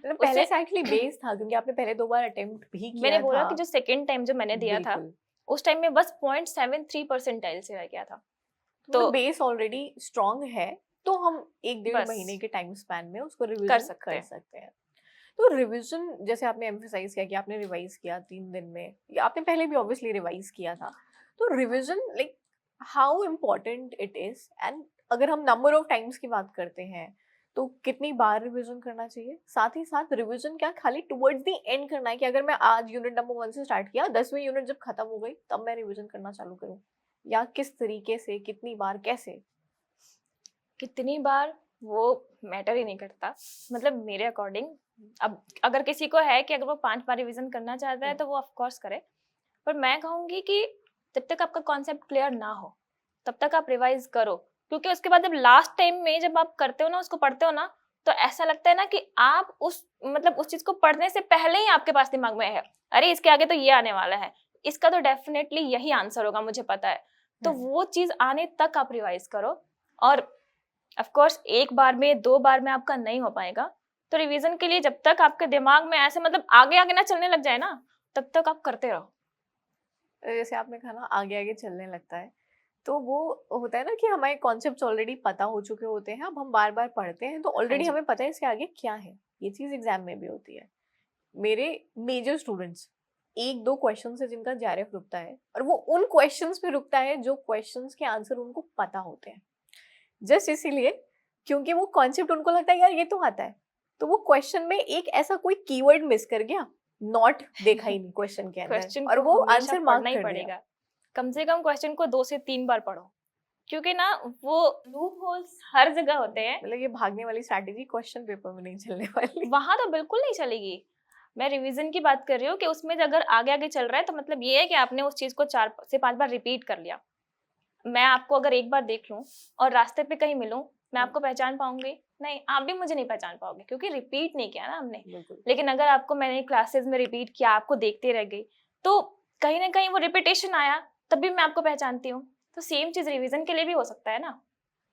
मतलब पहले से एक्चुअली बेस था, क्योंकि आपने पहले 2 बार अटेम्प्ट भी किया मैंने बोला था। कि जो सेकंड टाइम जो मैंने दिया था बिल्कुल। उस टाइम में बस 0.73 परसेंटाइल से रह गया था। तो बेस ऑलरेडी स्ट्रांग है, तो हम 1-1.5 बस महीने के टाइम स्पैन में उसको कर रिवीजन सकते कर हैं। सकते हैं। तो रिवीजन जैसे आपने एम्फसाइज किया कि आपने रिवाइज किया 3 दिन में, या आपने पहले भी ऑब्वियसली रिवाइज किया था, तो revision like how important it is, and अगर हम नंबर ऑफ टाइम्स की बात करते हैं तो कितनी बार रिवीजन करना चाहिए? साथ ही साथ रिवीजन क्या खाली टुवर्ड्स द एंड करना है कि अगर मैं आज यूनिट नंबर 1 से स्टार्ट किया, 10वीं यूनिट जब खत्म हो गई तब मैं रिवीजन करना चालू करूं, या किस तरीके से, कितनी बार, कैसे? कितनी बार वो मैटर ही नहीं करता, मतलब मेरे अकॉर्डिंग। अब अगर किसी को है कि अगर वो 5 बार रिवीजन करना चाहता है तो वो ऑफ कोर्स करे, पर मैं कहूंगी कि जब तक आपका कॉन्सेप्ट क्लियर ना हो तब तक आप रिवाइज करो, क्योंकि उसके बाद जब लास्ट टाइम में जब आप करते हो ना, उसको पढ़ते हो ना, तो ऐसा लगता है ना कि आप उस मतलब उस चीज को पढ़ने से पहले ही आपके पास दिमाग में है, अरे इसके आगे तो ये आने वाला है, इसका तो डेफिनेटली यही आंसर होगा, मुझे पता है। तो वो चीज आने तक आप रिवाइज करो। और ऑफ कोर्स 1 बार में 2 बार में आपका नहीं हो पाएगा, तो रिवीजन के लिए जब तक आपके दिमाग में ऐसे मतलब आगे आगे ना चलने लग जाए ना, तब तक आप करते रहो। जैसे आपने कहा ना आगे आगे चलने लगता है, तो वो होता है ना कि हमारे कॉन्सेप्ट्स ऑलरेडी पता हो चुके होते हैं, अब हम बार बार पढ़ते हैं तो ऑलरेडी जी। हमें पता है इसके आगे क्या है। ये चीज़ एग्जाम में भी होती है। मेरे मेजर स्टूडेंट्स 1-2 क्वेश्चन है जिनका जेआरएफ रुकता है, और वो उन क्वेश्चंस पे रुकता है जो क्वेश्चंस के आंसर उनको पता होते हैं, जस्ट इसीलिए क्योंकि वो कॉन्सेप्ट उनको लगता है यार ये तो आता है, तो वो क्वेश्चन में एक ऐसा कोई कीवर्ड मिस कर गया, नॉट देखा ही नहीं क्वेश्चन के अंदर, क्वेश्चन और को वो हमेशा आंसर मार्क पढ़ना ही कर दिया। पड़ेगा। कम से कम क्वेश्चन को 2 से 3 बार पढ़ो, क्योंकि ना वो लूप होल्स हर जगह होते हैं। मतलब ये भागने वाली स्ट्रैटेजी क्वेश्चन पेपर में नहीं चलने वाली। वहां तो बिल्कुल नहीं चलेगी। मैं रिवीजन की बात कर रही हूँ कि उसमें अगर आगे आगे चल रहा है तो मतलब ये है कि आपने उस चीज को 4 से 5 बार रिपीट कर लिया। मैं आपको अगर एक बार देख लूं और रास्ते पे कहीं मिलूं, मैं आपको पहचान पाऊंगी? नहीं, आप भी मुझे नहीं पहचान पाओगे, क्योंकि रिपीट नहीं किया ना हमने। बिल्कुल। लेकिन अगर आपको मैंने क्लासेस में रिपीट किया, आपको देखते रह गई, तो कहीं ना कहीं वो रिपीटेशन आया तब भी मैं आपको पहचानती हूँ। तो सेम चीज रिवीजन के लिए भी हो सकता है ना।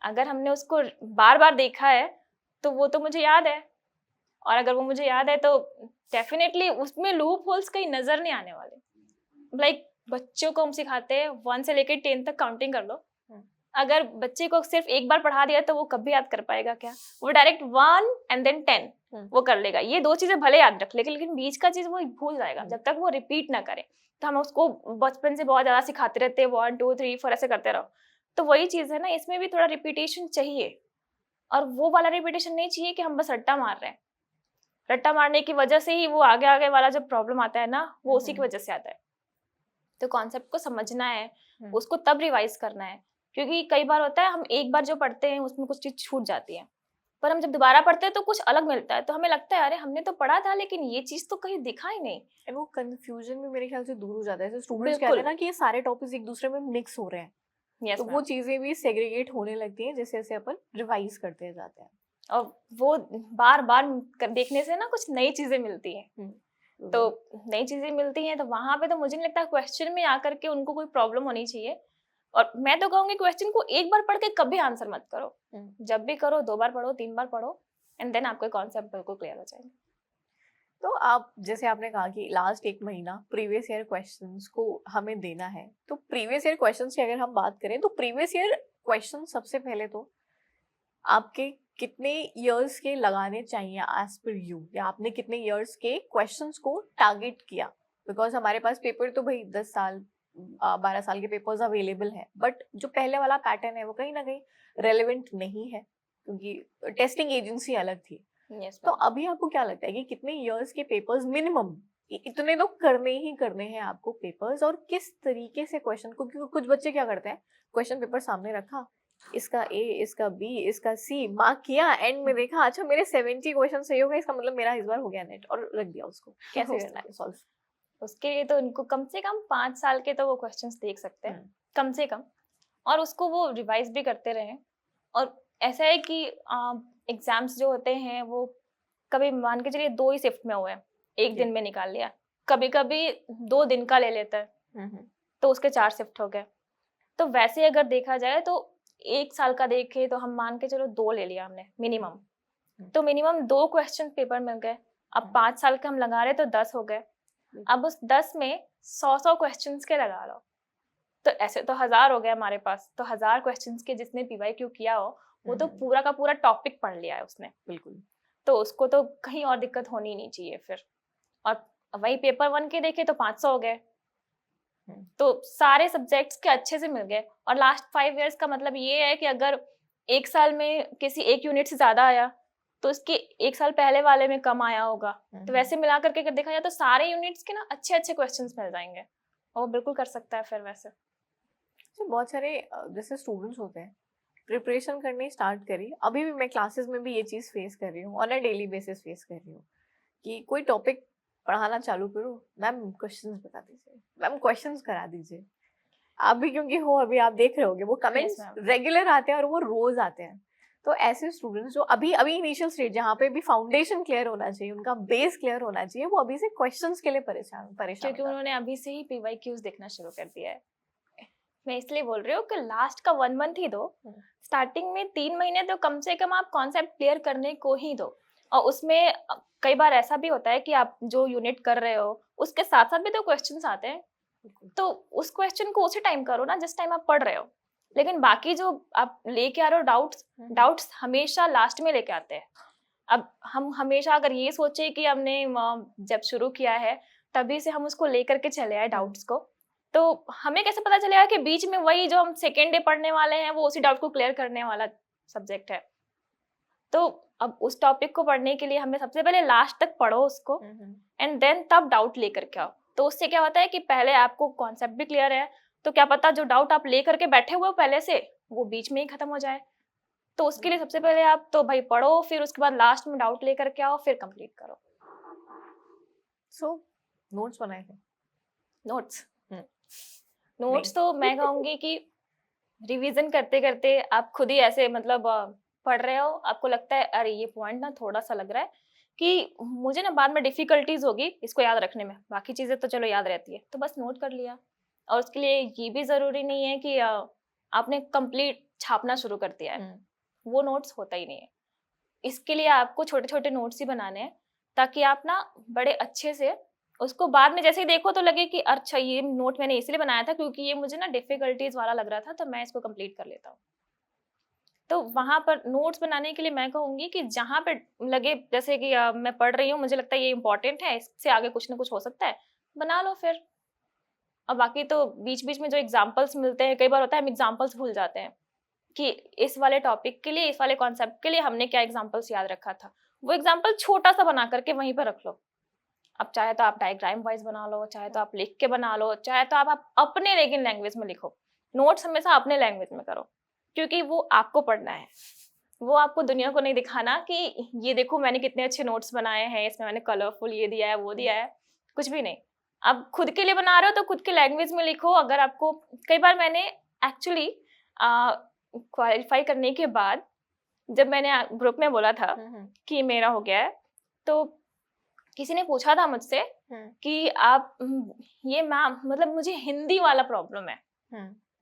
अगर हमने उसको बार बार देखा है तो वो तो मुझे याद है, और अगर वो मुझे याद है तो डेफिनेटली उसमें लूप होल्स कहीं नजर नहीं आने वाले। लाइक बच्चों को हम सिखाते हैं 1 से लेकर 10 तक काउंटिंग कर लो। अगर बच्चे को सिर्फ एक बार पढ़ा दिया तो वो कभी याद कर पाएगा क्या? वो डायरेक्ट 1 एंड देन 10 वो कर लेगा। ये 2 चीजें भले याद रख लेगा लेकिन बीच का चीज वो भूल जाएगा जब तक वो रिपीट ना करे। तो हम उसको बचपन से बहुत ज्यादा सिखाते रहते हैं 1 2 3 4 ऐसे करते रहो। तो वही चीज है ना, इसमें भी थोड़ा रिपीटेशन चाहिए, और वो वाला रिपीटेशन नहीं चाहिए कि हम बस रट्टा मार रहे हैं। रट्टा मारने की वजह से ही वो आगे आगे वाला जो प्रॉब्लम आता है ना, वो उसी की वजह से आता है। तो कॉन्सेप्ट को समझना है, उसको तब रिवाइज करना है, क्योंकि कई बार होता है हम एक बार जो पढ़ते हैं उसमें कुछ चीज छूट जाती है, पर हम जब दोबारा पढ़ते हैं तो कुछ अलग मिलता है, तो हमें लगता है अरे हमने तो पढ़ा था लेकिन ये चीज तो कहीं दिखा ही नहीं। एंड वो कंफ्यूजन भी मेरे ख्याल से दूर हो जाता है। स्टूडेंट्स कहते हैं ना कि ये सारे टॉपिक्स एक दूसरे में मिक्स हो रहे हैं, Yes, तो वो चीजें भी सेग्रीगेट होने लगती हैं जैसे जैसे अपन रिवाइज करते जाते हैं। और वो बार बार देखने से ना कुछ नई चीजें मिलती हैं। तो नई चीजें मिलती हैं तो वहां पे तो मुझे नहीं लगता क्वेश्चन में आकर के उनको कोई प्रॉब्लम होनी चाहिए। और मैं तो कहूंगी क्वेश्चन को एक बार पढ़ के कभी आंसर मत करो, जब भी करो 2 बार पढ़ो 3 बार पढ़ो, एंड देन आपके कॉन्सेप्ट बिल्कुल क्लियर हो जाएंगे। तो आप जैसे आपने कहा कि लास्ट 1 महीना प्रीवियस ईयर क्वेश्चंस को हमें देना है, तो प्रीवियस ईयर क्वेश्चंस की अगर हम बात करें तो प्रीवियस ईयर क्वेश्चन सबसे पहले तो आपके कितने इयर्स के लगाने चाहिए एज पर यू, या आपने कितने इयर्स के क्वेश्चंस को टारगेट किया? बिकॉज हमारे पास पेपर तो भाई 10 साल 12 साल के पेपर्स अवेलेबल हैं, बट जो पहले वाला पैटर्न है वो कहीं ना कहीं रेलेवेंट नहीं है क्योंकि टेस्टिंग एजेंसी अलग थी। तो अभी आपको क्या लगता है कि कितने इयर्स के पेपर्स मिनिमम, इतने तो करने ही करने हैं आपको पेपर्स, और किस तरीके से क्वेश्चन को, क्योंकि कुछ बच्चे क्या करते हैं, क्वेश्चन पेपर सामने रखा, इसका ए, इसका बी, इसका सी मार्क किया, एंड में देखा अच्छा मेरे 70 क्वेश्चन सही हो गए, इसका मतलब मेरा इस बार हो गया नेट, और रख दिया उसको। कैसे करना है सॉल्व? उसके लिए तो उनको कम से कम 5 साल के तो वो क्वेश्चंस देख सकते हैं कम से कम, और उसको वो रिवाइज भी करते रहें। और ऐसा है कि एग्जाम्स जो होते हैं वो कभी मान के चलिए 2 ही शिफ्ट में हुए, एक दिन में निकाल लिया, कभी कभी 2 दिन का ले लेता है तो उसके 4 शिफ्ट हो गए। तो वैसे अगर देखा जाए तो 1 साल का देखे तो हम मान के चलो 2 ले लिया हमने मिनिमम, तो मिनिमम 2 क्वेश्चन पेपर मिल गए। अब 5 साल के हम लगा रहे तो 10 हो गए। अब उस 10 में 100 क्वेश्चंस के लगा लो, तो ऐसे तो 1000 हो गए हमारे पास। तो 1000 क्वेश्चंस के जिसने पीवाईक्यू किया हो वो तो पूरा का पूरा टॉपिक पढ़ लिया है उसने, बिल्कुल। तो उसको तो कहीं और दिक्कत होनी नहीं चाहिए फिर। और वही पेपर 1 के देखे तो 500 हो गए, तो सारे सब्जेक्ट्स के अच्छे से मिल गए। और लास्ट 5 इयर्स का मतलब ये है कि अगर 1 साल में किसी एक यूनिट से ज्यादा आया तो इसके 1 साल पहले वाले में कम आया होगा। तो वैसे मिला करके अगर देखा जाए तो सारे यूनिट्स के ना अच्छे अच्छे क्वेश्चंस मिल जाएंगे, और वो बिल्कुल कर सकता है फिर। वैसे तो बहुत सारे जैसे स्टूडेंट्स होते हैं प्रिपरेशन करनी स्टार्ट करी, अभी भी मैं क्लासेस में भी ये चीज़ फेस कर रही हूँ, on a daily basis face कर रही हूँ कि कोई टॉपिक पढ़ाना चालू करो, मैम क्वेश्चंस बता दीजिए, मैम क्वेश्चंस करा दीजिए। आप भी क्योंकि हो, अभी आप देख रहे होगे वो कमेंट्स रेगुलर आते हैं और वो रोज आते हैं। तो ऐसे स्टूडेंट्स जो अभी अभी इनिशियल स्टेज जहाँ पे भी फाउंडेशन क्लियर होना चाहिए, उनका बेस क्लियर होना चाहिए, वो अभी से क्वेश्चंस के लिए परेशान क्योंकि उन्होंने अभी से ही पीवाईक्यूज देखना शुरू कर दिया है। मैं इसलिए बोल रही हूँ कि लास्ट का 1 मंथ ही दो, स्टार्टिंग में 3 महीने तो कम से कम आप कॉन्सेप्ट क्लियर करने को ही दो। और उसमें कई बार ऐसा भी होता है कि आप जो यूनिट कर रहे हो उसके साथ साथ भी तो क्वेश्चंस आते हैं, तो उस क्वेश्चन को उसी टाइम करो ना जिस टाइम आप पढ़ रहे हो। लेकिन बाकी जो आप लेके आ रहे हो डाउट्स हमेशा लास्ट में लेके आते हैं। अब हम हमेशा अगर ये सोचे कि हमने जब शुरू किया है तभी से हम उसको लेकर के चले आए डाउट्स को, तो हमें कैसे पता चलेगा कि बीच में वही जो हम सेकेंड डे पढ़ने वाले हैं वो उसी डाउट को क्लियर करने वाला सब्जेक्ट है। तो अब उस टॉपिक को पढ़ने के लिए हमें सबसे पहले लास्ट तक पढ़ो उसको, एंड देन तब डाउट लेकर के आओ। तो उससे क्या होता है कि पहले आपको कॉन्सेप्ट भी क्लियर है, तो क्या पता जो डाउट आप लेकर के बैठे हुए हो पहले से वो बीच में ही खत्म हो जाए। तो उसके लिए सबसे पहले आप तो भाई पढ़ो, फिर उसके बाद लास्ट में डाउट लेकर के आओ, फिर कंप्लीट करो। सो नोट्स बनाए थे? नोट्स तो मैं कहूंगी कि रिवीजन करते करते आप खुद ही ऐसे मतलब पढ़ रहे हो, आपको लगता है अरे ये पॉइंट ना थोड़ा सा लग रहा है, कि मुझे ना बाद में डिफिकल्टीज होगी इसको याद रखने में, बाकी चीजें तो चलो याद रहती है, तो बस नोट कर लिया। और उसके लिए ये भी जरूरी नहीं है कि आपने कंप्लीट छापना शुरू कर दिया है, वो नोट्स होता ही नहीं है। इसके लिए आपको छोटे छोटे नोट्स ही बनाने हैं, ताकि आप ना बड़े अच्छे से उसको बाद में जैसे ही देखो तो लगे कि अच्छा ये नोट मैंने इसलिए बनाया था क्योंकि ये मुझे ना डिफिकल्टीज वाला लग रहा था, तो मैं इसको कंप्लीट कर लेता हूँ। तो वहां पर नोट्स बनाने के लिए मैं कहूंगी कि जहां पे लगे जैसे कि मैं पढ़ रही हूँ, मुझे लगता है ये इंपॉर्टेंट है, इससे आगे कुछ ना कुछ हो सकता है, बना लो फिर। और बाकी तो बीच बीच में जो एग्जाम्पल्स मिलते हैं, कई बार होता है हम एग्जाम्पल्स भूल जाते हैं कि इस वाले टॉपिक के लिए, इस वाले कॉन्सेप्ट के लिए हमने क्या एग्जाम्पल्स याद रखा था, वो एग्जाम्पल छोटा सा बना करके वहीं पर रख लो। अब चाहे तो आप डायग्राम वाइज बना लो, चाहे तो आप लिख के बना लो, चाहे तो आप अपने लेकिन लैंग्वेज में लिखो। नोट्स हमेशा अपने लैंग्वेज में करो, क्योंकि वो आपको पढ़ना है, वो आपको दुनिया को नहीं दिखाना कि ये देखो मैंने कितने अच्छे नोट्स बनाए हैं, इसमें मैंने कलरफुल ये दिया है वो दिया है, कुछ भी नहीं। आप खुद के लिए बना रहे हो तो खुद के लैंग्वेज में लिखो। अगर आपको कई बार मैंने एक्चुअली क्वालिफाई करने के बाद जब मैंने ग्रुप में बोला था कि मेरा हो गया है, तो किसी ने पूछा था मुझसे कि आप ये मैम मतलब मुझे हिंदी वाला प्रॉब्लम है,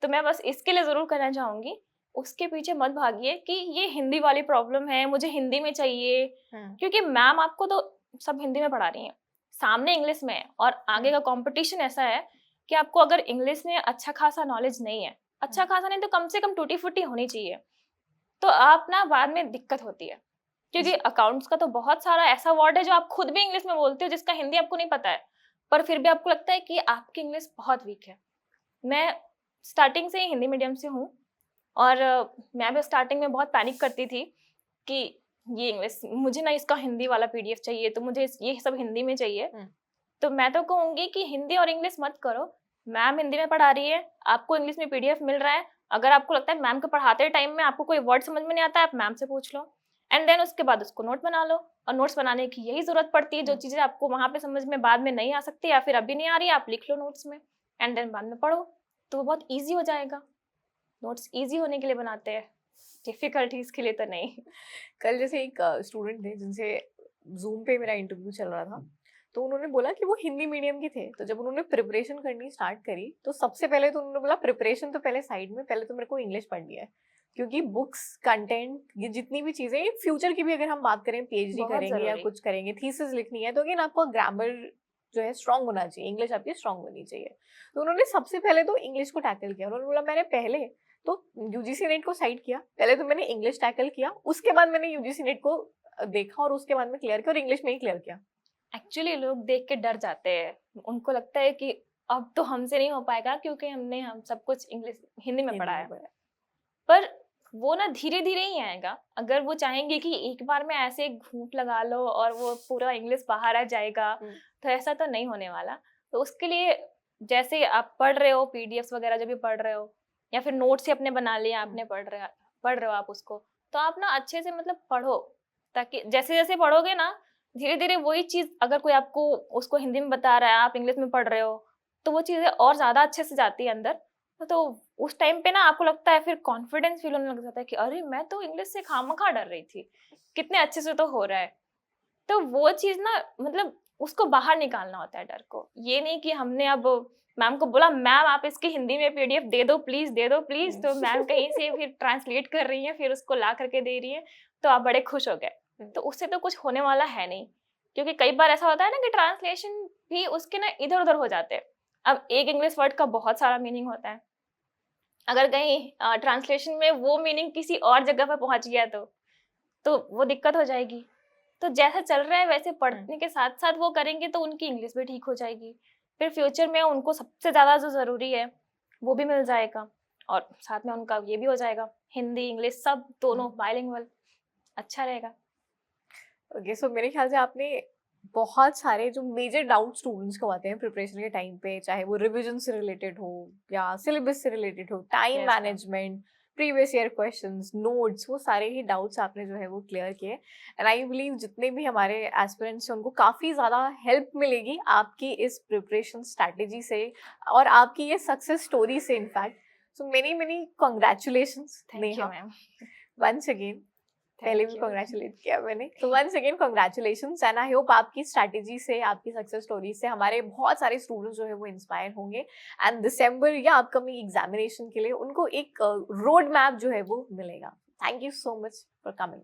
तो मैं बस इसके लिए जरूर कहना चाहूंगी उसके पीछे मत भागिए कि ये हिंदी वाली प्रॉब्लम है, मुझे हिंदी में चाहिए, क्योंकि मैम आपको तो सब हिंदी में पढ़ा रही है, सामने इंग्लिश में है, और आगे का कंपटीशन ऐसा है कि आपको अगर इंग्लिश में अच्छा खासा नॉलेज नहीं है, अच्छा खासा नहीं तो कम से कम टूटी फूटी होनी चाहिए, तो आप ना बाद में दिक्कत होती है। क्योंकि अकाउंट्स का तो बहुत सारा ऐसा वर्ड है जो आप खुद भी इंग्लिश में बोलते हो जिसका हिंदी आपको नहीं पता है, पर फिर भी आपको लगता है कि आपकी इंग्लिश बहुत वीक है। मैं स्टार्टिंग से ही हिंदी मीडियम से हूँ, और मैं भी स्टार्टिंग में बहुत पैनिक करती थी कि ये इंग्लिश, मुझे ना इसका हिंदी वाला पीडीएफ चाहिए, तो मुझे ये सब हिंदी में चाहिए। तो मैं तो कहूंगी कि हिंदी और इंग्लिश मत करो, मैम हिंदी में पढ़ा रही है, आपको इंग्लिश में पीडीएफ मिल रहा है, अगर आपको लगता है मैम को पढ़ाते टाइम में आपको कोई वर्ड समझ में नहीं आता है, आप मैम से पूछ लो, एंड देन उसके बाद उसको नोट बना लो। और नोट्स बनाने की यही जरूरत पड़ती है, जो चीजें आपको वहां पे समझ में बाद में नहीं आ सकती या फिर अभी नहीं आ रही, आप लिख लो नोट्स में, एंड देन बाद में पढ़ो, तो वो बहुत ईजी हो जाएगा। नोट्स इजी होने के लिए बनाते हैं, डिफिकल्टीज के लिए तो नहीं। कल जैसे एक स्टूडेंट थे जिनसे जूम पे मेरा इंटरव्यू चल रहा था, तो उन्होंने बोला कि वो हिंदी मीडियम के थे, तो जब उन्होंने प्रिपरेशन करनी स्टार्ट करी तो सबसे पहले तो उन्होंने बोला प्रिपरेशन तो पहले साइड में, पहले तो मेरे को इंग्लिश पढ़नी है, क्योंकि बुक्स कंटेंट ये जितनी भी चीजें, फ्यूचर की भी अगर हम बात करें, पीएचडी करेंगे या कुछ करेंगे, थीसिस लिखनी है, तो अगेन आपको ग्रामर जो है स्ट्रांग होना चाहिए, इंग्लिश आपकी स्ट्रांग होनी चाहिए। तो उन्होंने सबसे पहले तो इंग्लिश को टैकल किया। उन्होंने बोला मैंने पहले तो यूजीसी नेट को साइड किया, पहले तो मैंने इंग्लिश टैकल किया, उसके बाद मैंने यूजीसी नेट को देखा और उसके बाद में क्लियर किया, और इंग्लिश में ही क्लियर किया। एक्चुअली लोग देख के डर जाते हैं, उनको लगता है कि अब तो हमसे नहीं हो पाएगा क्योंकि हम सब कुछ इंग्लिश हिंदी में पढ़ा है, पर वो ना धीरे धीरे ही आएगा। अगर वो चाहेंगे कि एक बार में ऐसे घूंट लगा लो और वो पूरा इंग्लिश बाहर आ जाएगा, तो ऐसा तो नहीं होने वाला। तो उसके लिए जैसे आप पढ़ रहे हो पीडीएफ वगैरह जब भी पढ़ रहे हो, या फिर नोट्स ही अपने बना लिए, आपने पढ़ रहे हो आप उसको, तो आप ना अच्छे से मतलब पढ़ो, ताकि जैसे जैसे पढ़ोगे ना धीरे धीरे वही चीज अगर कोई आपको उसको हिंदी में बता रहा है, आप इंग्लिश में पढ़ रहे हो, तो वो चीजें और ज्यादा अच्छे से जाती है अंदर। तो उस टाइम पे ना आपको लगता है, फिर कॉन्फिडेंस फील होने लग जाता है कि अरे मैं तो इंग्लिश से खामखा डर रही थी, कितने अच्छे से तो हो रहा है। तो वो चीज ना मतलब उसको बाहर निकालना होता है डर को। ये नहीं कि हमने अब मैम को बोला मैम आप इसकी हिंदी में पीडीएफ दे दो प्लीज, तो मैम कहीं से फिर ट्रांसलेट कर रही है, फिर उसको ला करके दे रही है, तो आप बड़े खुश हो गए। तो उससे तो कुछ होने वाला है नहीं, क्योंकि कई बार ऐसा होता है ना कि ट्रांसलेशन भी उसके ना इधर उधर हो जाते हैं। अब एक इंग्लिश वर्ड का बहुत सारा मीनिंग होता है, अगर कहीं ट्रांसलेशन में वो मीनिंग किसी और जगह पर पहुंच गया तो वो दिक्कत हो जाएगी। तो जैसा चल रहा है वैसे पढ़ने के साथ साथ वो करेंगे तो उनकी इंग्लिश भी ठीक हो जाएगी, फिर फ्यूचर में उनको सबसे ज्यादा जो जरूरी है वो भी मिल जाएगा, और साथ में उनका ये भी हो जाएगा, हिंदी इंग्लिश सब दोनों बाइलिंगुअल, अच्छा रहेगा। ओके, सो मेरे ख्याल से आपने बहुत सारे जो मेजर डाउट स्टूडेंट्स को आते हैं प्रिपरेशन के टाइम पे, चाहे वो रिवीजन से रिलेटेड हो या सिलेबस से रिलेटेड हो, time management, previous year questions, notes, वो सारे ही डाउट्स आपने जो है वो क्लियर किए। एंड आई बिलीव जितने भी हमारे एस्पिरेंट्स हैं उनको काफ़ी ज़्यादा हेल्प मिलेगी आपकी इस प्रिपरेशन स्ट्रैटेजी से और आपकी ये सक्सेस स्टोरी से। In fact so many many congratulations Neha, ma'am, once again. पहले भी you. कॉन्ग्रेचुलेट किया मैंने। तो once again congratulations and I hope आपकी स्ट्रैटेजी से, आपकी सक्सेस स्टोरी से हमारे बहुत सारे स्टूडेंट्स जो है वो इंस्पायर होंगे एंड दिसंबर या अपकमिंग एग्जामिनेशन के लिए उनको एक रोड मैप जो है वो मिलेगा। Thank you so much for coming.